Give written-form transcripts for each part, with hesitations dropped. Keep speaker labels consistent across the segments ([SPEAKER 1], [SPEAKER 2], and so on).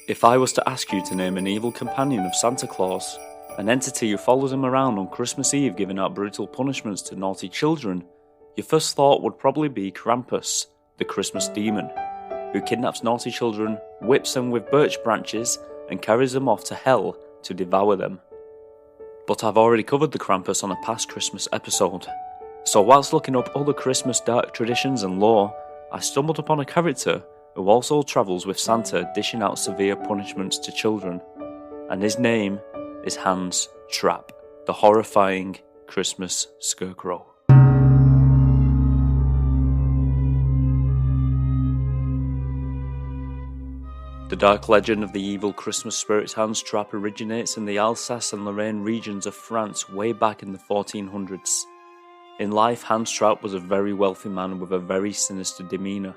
[SPEAKER 1] If I was to ask you to name an evil companion of Santa Claus, an entity who follows him around on Christmas Eve giving out brutal punishments to naughty children, your first thought would probably be Krampus, the Christmas demon, who kidnaps naughty children, whips them with birch branches, and carries them off to hell to devour them. But I've already covered the Krampus on a past Christmas episode, so whilst looking up other Christmas dark traditions and lore, I stumbled upon a character who also travels with Santa dishing out severe punishments to children, and his name is Hans Trapp, the horrifying Christmas Scarecrow. The dark legend of the evil Christmas spirit Hans Trapp originates in the Alsace and Lorraine regions of France way back in the 1400s. In life, Hans Trapp was a very wealthy man with a very sinister demeanour.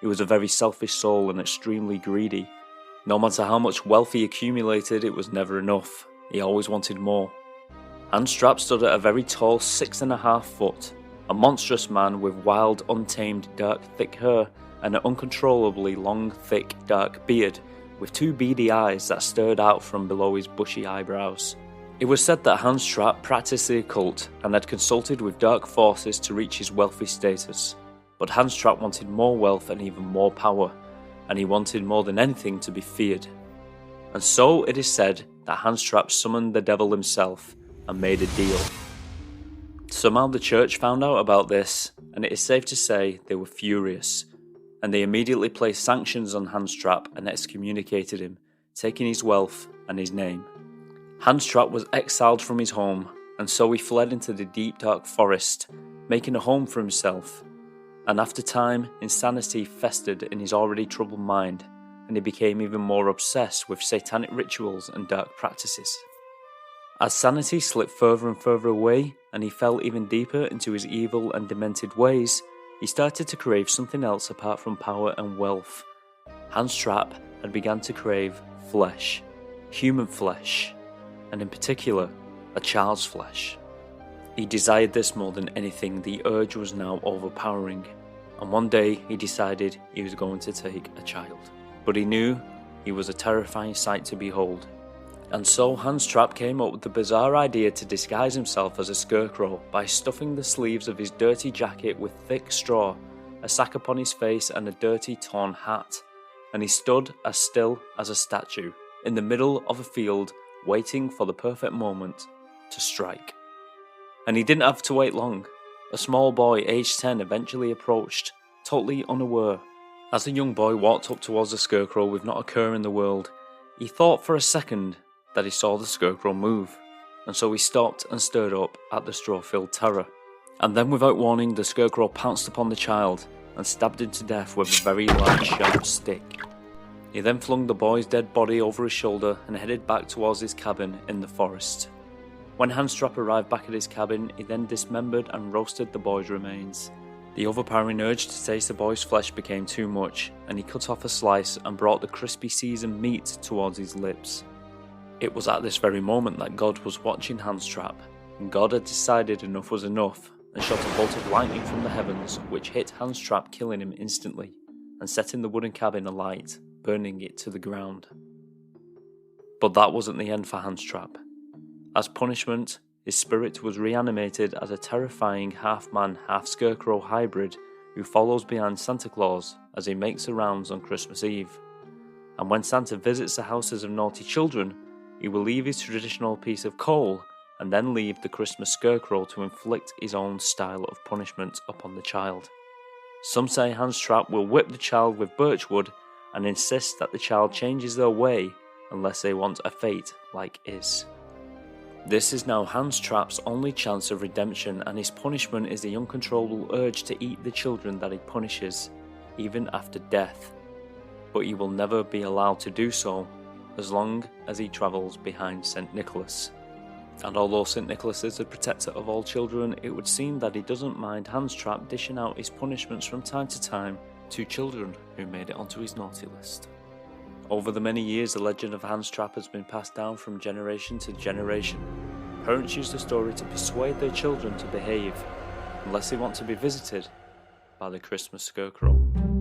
[SPEAKER 1] He was a very selfish soul and extremely greedy. No matter how much wealth he accumulated, it was never enough. He always wanted more. Hans Trapp stood at a very tall 6.5 foot, a monstrous man with wild, untamed, dark, thick hair and an uncontrollably long, thick, dark beard with two beady eyes that stared out from below his bushy eyebrows. It was said that Hans Trapp practiced the occult and had consulted with dark forces to reach his wealthy status. But Hans Trapp wanted more wealth and even more power, and he wanted more than anything to be feared. And so it is said that Hans Trapp summoned the devil himself and made a deal. Somehow the church found out about this, and it is safe to say they were furious, and they immediately placed sanctions on Hans Trapp and excommunicated him, taking his wealth and his name. Hans Trapp was exiled from his home, and so he fled into the deep dark forest, making a home for himself. And after time, insanity festered in his already troubled mind, and he became even more obsessed with satanic rituals and dark practices. As sanity slipped further and further away, and he fell even deeper into his evil and demented ways, he started to crave something else apart from power and wealth. Hans Trapp had begun to crave flesh, human flesh, and in particular, a child's flesh. He desired this more than anything. The urge was now overpowering, and one day he decided he was going to take a child. But he knew he was a terrifying sight to behold. And so Hans Trapp came up with the bizarre idea to disguise himself as a scarecrow by stuffing the sleeves of his dirty jacket with thick straw, a sack upon his face and a dirty torn hat, and he stood as still as a statue, in the middle of a field, waiting for the perfect moment to strike. And he didn't have to wait long. A small boy aged 10 eventually approached, totally unaware. As the young boy walked up towards the scarecrow with not a care in the world, he thought for a second that he saw the scarecrow move, and so he stopped and stared up at the straw-filled terror. And then without warning, the scarecrow pounced upon the child and stabbed him to death with a very large sharp stick. He then flung the boy's dead body over his shoulder and headed back towards his cabin in the forest. When Hans Trapp arrived back at his cabin, he then dismembered and roasted the boy's remains. The overpowering urge to taste the boy's flesh became too much, and he cut off a slice and brought the crispy seasoned meat towards his lips. It was at this very moment that God was watching Hans Trapp, and God had decided enough was enough, and shot a bolt of lightning from the heavens, which hit Hans Trapp, killing him instantly, and setting the wooden cabin alight, burning it to the ground. But that wasn't the end for Hans Trapp. As punishment, his spirit was reanimated as a terrifying half-man, half-scarecrow hybrid who follows behind Santa Claus as he makes the rounds on Christmas Eve. And when Santa visits the houses of naughty children, he will leave his traditional piece of coal and then leave the Christmas scarecrow to inflict his own style of punishment upon the child. Some say Hans Trapp will whip the child with birchwood and insist that the child changes their way unless they want a fate like his. This is now Hans Trapp's only chance of redemption, and his punishment is the uncontrollable urge to eat the children that he punishes, even after death. But he will never be allowed to do so, as long as he travels behind St. Nicholas. And although St. Nicholas is the protector of all children, it would seem that he doesn't mind Hans Trapp dishing out his punishments from time to time to children who made it onto his naughty list. Over the many years, the legend of Hans Trapp has been passed down from generation to generation. Parents use the story to persuade their children to behave, unless they want to be visited by the Christmas Scarecrow.